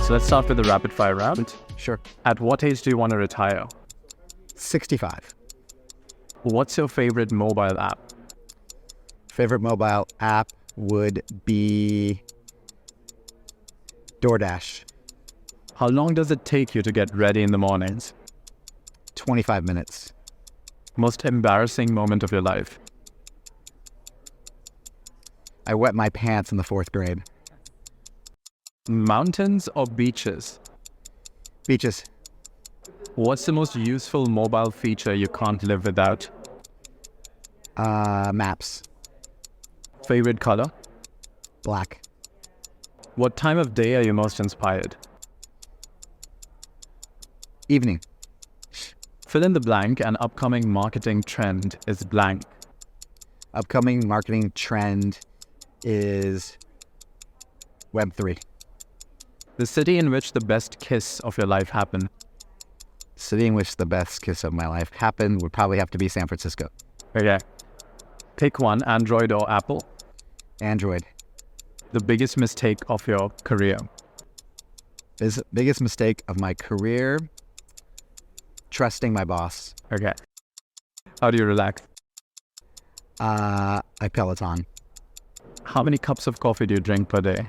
So let's start with the rapid fire round. Sure. At what age do you want to retire? 65. What's your favorite mobile app? Favorite mobile app would be DoorDash. How long does it take you to get ready in the mornings? 25 minutes. Most embarrassing moment of your life? I wet my pants in the 4th grade. Mountains or beaches? Beaches. What's the most useful mobile feature you can't live without? Maps. Favorite color? Black. What time of day are you most inspired? Evening. Fill in the blank. An upcoming marketing trend is blank. Upcoming marketing trend is Web3. The city in which the best kiss of your life happened. City in which the best kiss of my life happened would probably have to be San Francisco. Okay. Pick one, Android or Apple. Android. The biggest mistake of your career. Biggest mistake of my career, trusting my boss. Okay. How do you relax? I Peloton. How many cups of coffee do you drink per day?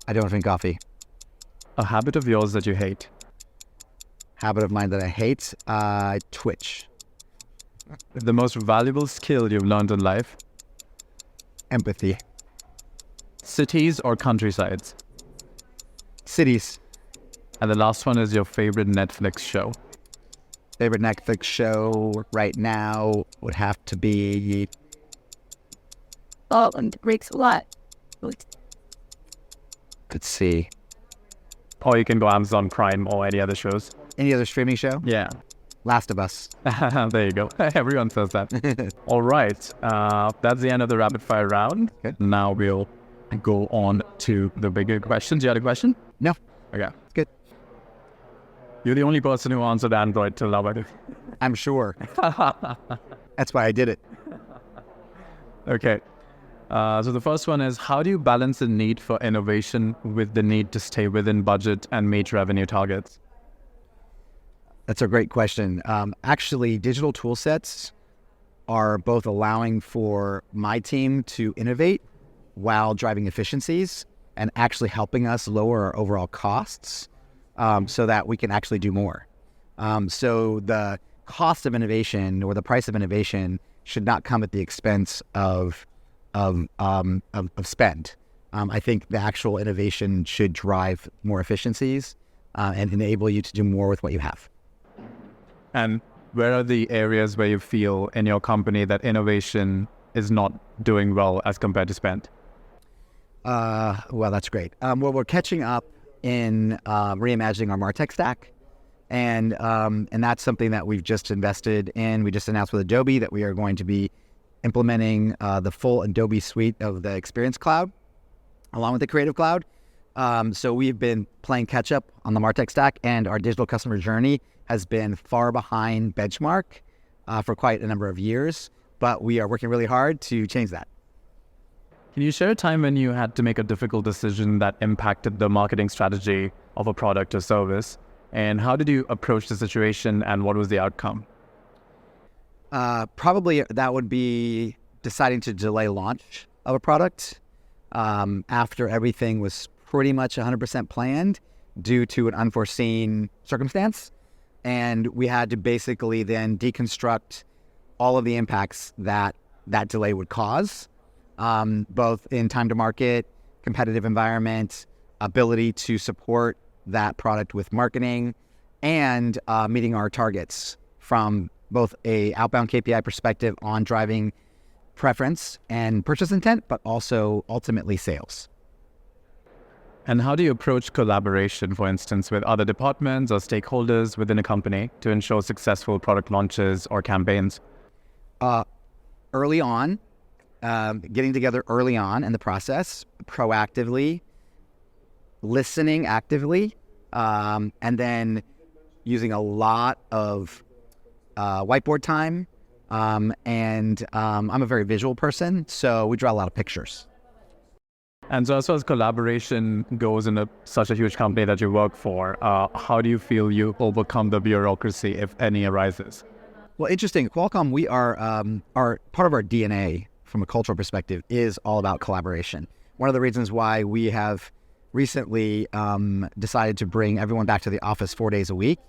I don't drink coffee. A habit of yours that you hate. Habit of mine that I hate, Twitch. The most valuable skill you've learned in life. Empathy. Cities or countrysides? Cities. And the last one is your favorite Netflix show. Favorite Netflix show right now would have to be... Oh, and it breaks a lot. Let's see. Or you can go Amazon Prime or any other shows. Any other streaming show? Yeah. Last of Us. There you go. Everyone says that. All right. That's the end of the rapid fire round. Okay. Now we'll go on to the bigger questions. You had a question? No. Okay. Good. You're the only person who answered Android till now. I'm sure. That's why I did it. Okay. So the first one is, how do you balance the need for innovation with the need to stay within budget and meet revenue targets? That's a great question. Actually, digital toolsets are both allowing for my team to innovate while driving efficiencies and actually helping us lower our overall costs so that we can actually do more. So the cost of innovation or the price of innovation should not come at the expense of spend. I think the actual innovation should drive more efficiencies and enable you to do more with what you have. And where are the areas where you feel in your company that innovation is not doing well as compared to spend? Well, that's great. Well, we're catching up in reimagining our MarTech stack. And that's something that we've just invested in. We just announced with Adobe that we are going to be implementing the full Adobe suite of the Experience Cloud, along with the Creative Cloud. So we've been playing catch up on the MarTech stack, and our digital customer journey has been far behind benchmark for quite a number of years, but we are working really hard to change that. Can you share a time when you had to make a difficult decision that impacted the marketing strategy of a product or service? And how did you approach the situation, and what was the outcome? Probably that would be deciding to delay launch of a product after everything was pretty much 100% planned due to an unforeseen circumstance. And we had to basically then deconstruct all of the impacts that delay would cause, both in time to market, competitive environment, ability to support that product with marketing, and meeting our targets from both a outbound KPI perspective on driving preference and purchase intent, but also ultimately sales. And how do you approach collaboration, for instance, with other departments or stakeholders within a company to ensure successful product launches or campaigns? Early on, getting together early on in the process, proactively, listening actively, and then using a lot of whiteboard time, And I'm a very visual person, so we draw a lot of pictures. And so as far as collaboration goes in such a huge company that you work for, how do you feel you overcome the bureaucracy, if any, arises? Well, interesting. At Qualcomm, we are part of our DNA from a cultural perspective is all about collaboration. One of the reasons why we have recently decided to bring everyone back to the office 4 days a week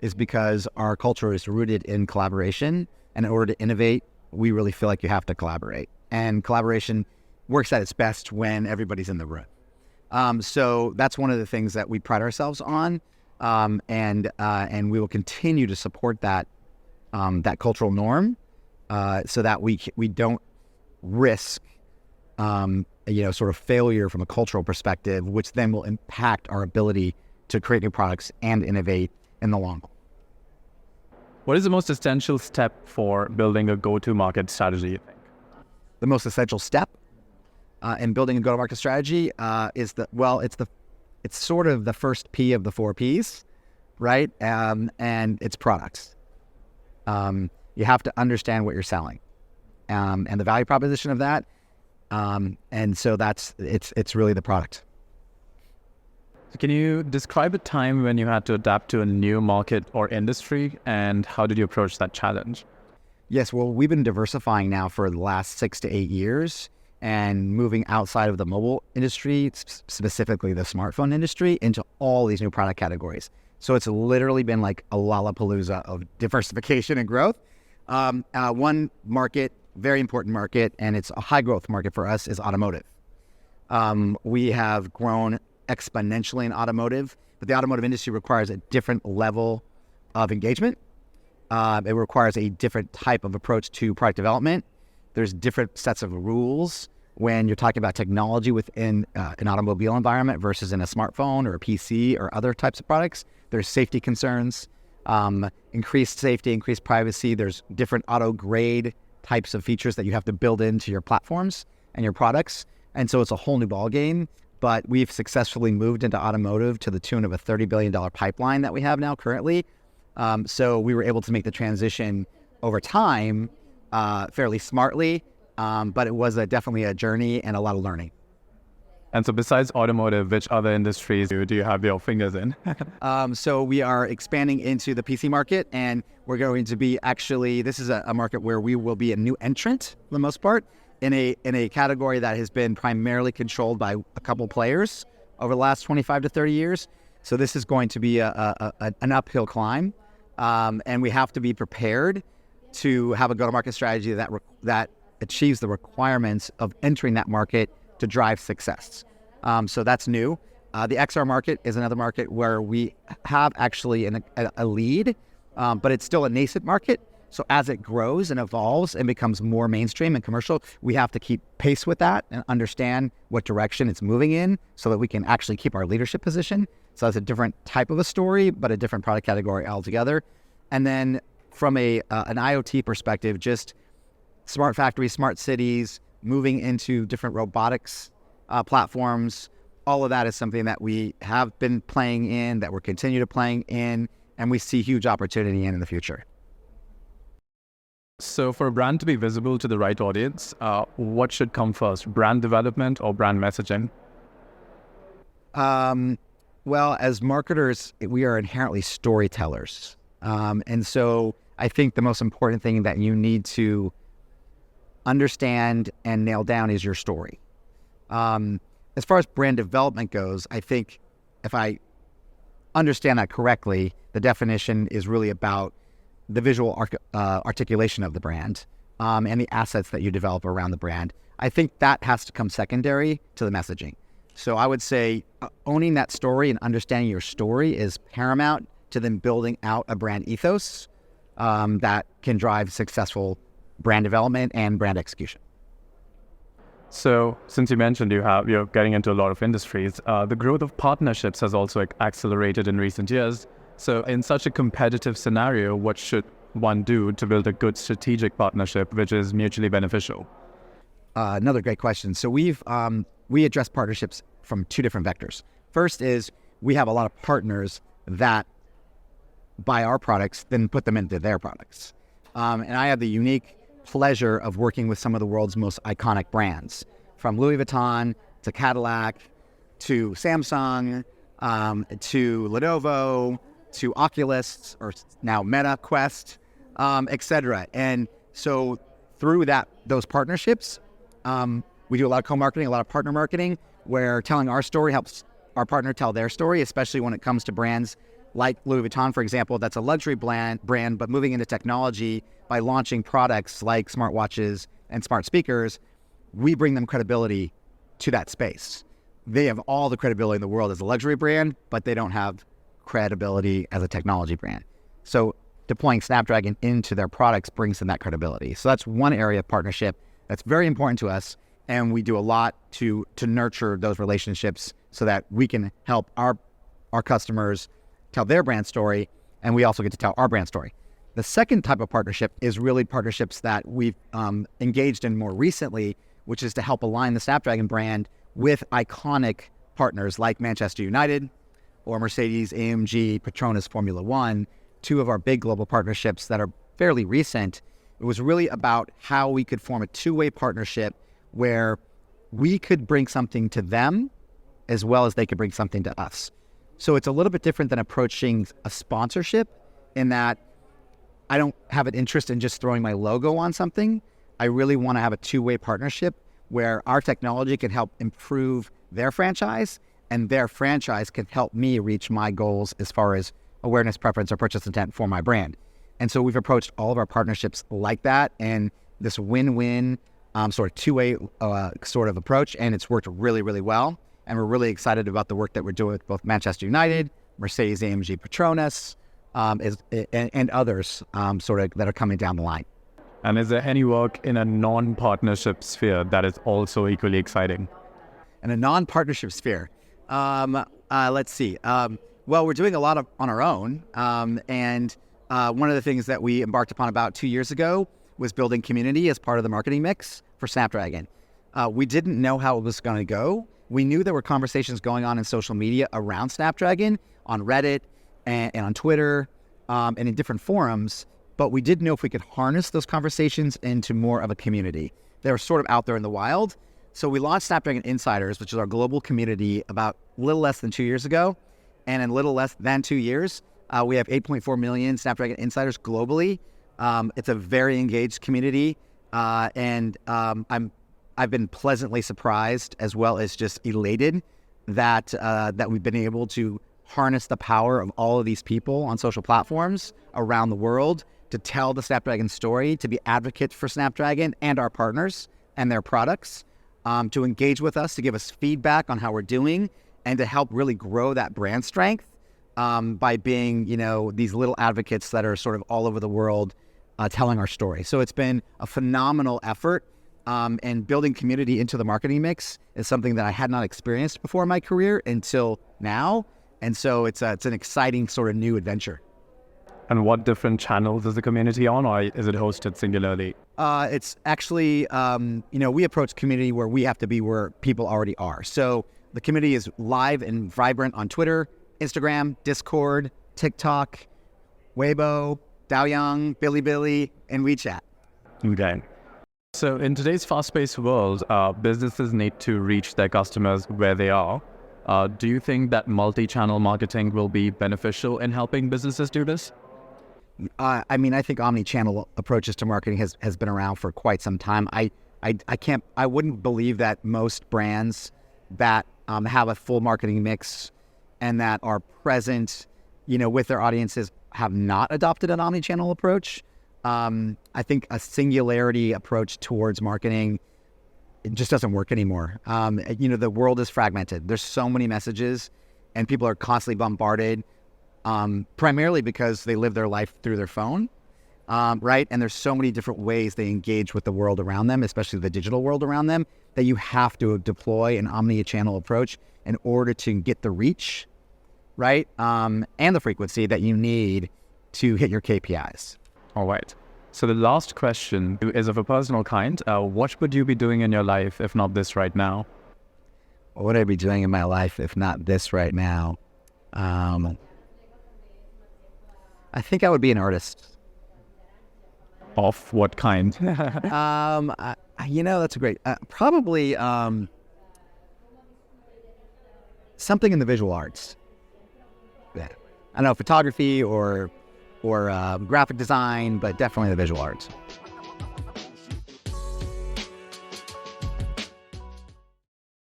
is because our culture is rooted in collaboration. And in order to innovate, we really feel like you have to collaborate. And collaboration works at its best when everybody's in the room. So that's one of the things that we pride ourselves on. And we will continue to support that cultural norm so that we don't risk sort of failure from a cultural perspective, which then will impact our ability to create new products and innovate in the long haul. What is the most essential step for building a go-to-market strategy, you think? The most essential step in building a go-to-market strategy is it's sort of the first P of the 4 Ps, right? And it's products. You have to understand what you're selling and the value proposition of that. And so it's really the product. So can you describe a time when you had to adapt to a new market or industry, and how did you approach that challenge? Yes, well, we've been diversifying now for the last 6 to 8 years and moving outside of the mobile industry, specifically the smartphone industry, into all these new product categories. So it's literally been like a lollapalooza of diversification and growth. One market, very important market, and it's a high growth market for us, is automotive. We have grown exponentially in automotive, but the automotive industry requires a different level of engagement. It requires a different type of approach to product development. There's different sets of rules when you're talking about technology within an automobile environment versus in a smartphone or a PC or other types of products. There's safety concerns, increased safety, increased privacy. There's different auto grade types of features that you have to build into your platforms and your products. And so it's a whole new ballgame. But we've successfully moved into automotive to the tune of a $30 billion pipeline that we have now currently. So we were able to make the transition over time fairly smartly, but it was definitely a journey and a lot of learning. And so besides automotive, which other industries do you have your fingers in? So we are expanding into the PC market, and we're going to be this is a market where we will be a new entrant for the most part in a category that has been primarily controlled by a couple players over the last 25 to 30 years. So this is going to be an uphill climb, and we have to be prepared to have a go-to-market strategy that achieves the requirements of entering that market to drive success. So that's new. The XR market is another market where we have actually a lead, but it's still a nascent market. So as it grows and evolves and becomes more mainstream and commercial, we have to keep pace with that and understand what direction it's moving in so that we can actually keep our leadership position. So that's a different type of a story, but a different product category altogether. And then from an IoT perspective, just smart factories, smart cities, moving into different robotics platforms, all of that is something that we have been playing in, that we're continue to playing in, and we see huge opportunity in the future. So for a brand to be visible to the right audience, what should come first, brand development or brand messaging? Well, as marketers, we are inherently storytellers. And so I think the most important thing that you need to understand and nail down is your story. As far as brand development goes, I think if I understand that correctly, the definition is really about the visual articulation of the brand and the assets that you develop around the brand. I think that has to come secondary to the messaging. So I would say owning that story and understanding your story is paramount to then building out a brand ethos that can drive successful brand development and brand execution. So since you mentioned you're getting into a lot of industries, the growth of partnerships has also accelerated in recent years. So in such a competitive scenario, what should one do to build a good strategic partnership which is mutually beneficial? Another great question. So we address partnerships from two different vectors. First is we have a lot of partners that buy our products, then put them into their products. And I have the unique pleasure of working with some of the world's most iconic brands, from Louis Vuitton to Cadillac to Samsung to Lenovo to Oculus, or now Meta, Quest, etc. And so through those partnerships, we do a lot of co-marketing, a lot of partner marketing, where telling our story helps our partner tell their story, especially when it comes to brands like Louis Vuitton, for example. That's a luxury brand, but moving into technology by launching products like smartwatches and smart speakers, we bring them credibility to that space. They have all the credibility in the world as a luxury brand, but they don't have credibility as a technology brand. So deploying Snapdragon into their products brings them that credibility. So that's one area of partnership that's very important to us, and we do a lot to nurture those relationships so that we can help our customers tell their brand story, and we also get to tell our brand story. The second type of partnership is really partnerships that we've engaged in more recently, which is to help align the Snapdragon brand with iconic partners like Manchester United or Mercedes, AMG, Petronas, Formula One, two of our big global partnerships that are fairly recent. It was really about how we could form a two-way partnership where we could bring something to them as well as they could bring something to us. So it's a little bit different than approaching a sponsorship in that I don't have an interest in just throwing my logo on something. I really want to have a two-way partnership where our technology can help improve their franchise and their franchise can help me reach my goals as far as awareness, preference, or purchase intent for my brand. And so we've approached all of our partnerships like that, and this win-win sort of two-way sort of approach, and it's worked really, really well. And we're really excited about the work that we're doing with both Manchester United, Mercedes, AMG, Petronas, and others sort of that are coming down the line. And is there any work in a non-partnership sphere that is also equally exciting? In a non-partnership sphere, let's see. Well, we're doing a lot on our own. And one of the things that we embarked upon about 2 years ago was building community as part of the marketing mix for Snapdragon. We didn't know how it was going to go. We knew there were conversations going on in social media around Snapdragon, on Reddit and on Twitter, and in different forums, but we didn't know if we could harness those conversations into more of a community. They were sort of out there in the wild. So we launched Snapdragon Insiders, which is our global community, about a little less than 2 years ago. And in a little less than 2 years, we have 8.4 million Snapdragon Insiders globally. It's a very engaged community, and I've been pleasantly surprised as well as just elated that we've been able to harness the power of all of these people on social platforms around the world to tell the Snapdragon story, to be advocates for Snapdragon and our partners and their products, to engage with us, to give us feedback on how we're doing, and to help really grow that brand strength by being, these little advocates that are sort of all over the world telling our story. So it's been a phenomenal effort, and building community into the marketing mix is something that I had not experienced before in my career until now. And so it's an exciting sort of new adventure. And what different channels is the community on, or is it hosted singularly? It's actually, we approach community where we have to be where people already are. So the community is live and vibrant on Twitter, Instagram, Discord, TikTok, Weibo, Daoyang, Bilibili, and WeChat. Okay. So in today's fast-paced world, businesses need to reach their customers where they are. Do you think that multi-channel marketing will be beneficial in helping businesses do this? I think omni-channel approaches to marketing has been around for quite some time. I wouldn't believe that most brands that have a full marketing mix and that are present, with their audiences have not adopted an omni-channel approach. I think a singularity approach towards marketing, it just doesn't work anymore. The world is fragmented. There's so many messages and people are constantly bombarded, primarily because they live their life through their phone, right? And there's so many different ways they engage with the world around them, especially the digital world around them, that you have to deploy an omni-channel approach in order to get the reach, right? And the frequency that you need to hit your KPIs. All right. So the last question is of a personal kind. What would you be doing in your life if not this right now? What would I be doing in my life if not this right now? I think I would be an artist. Of what kind? That's a great. Probably something in the visual arts. Yeah. I don't know, photography or graphic design, but definitely the visual arts.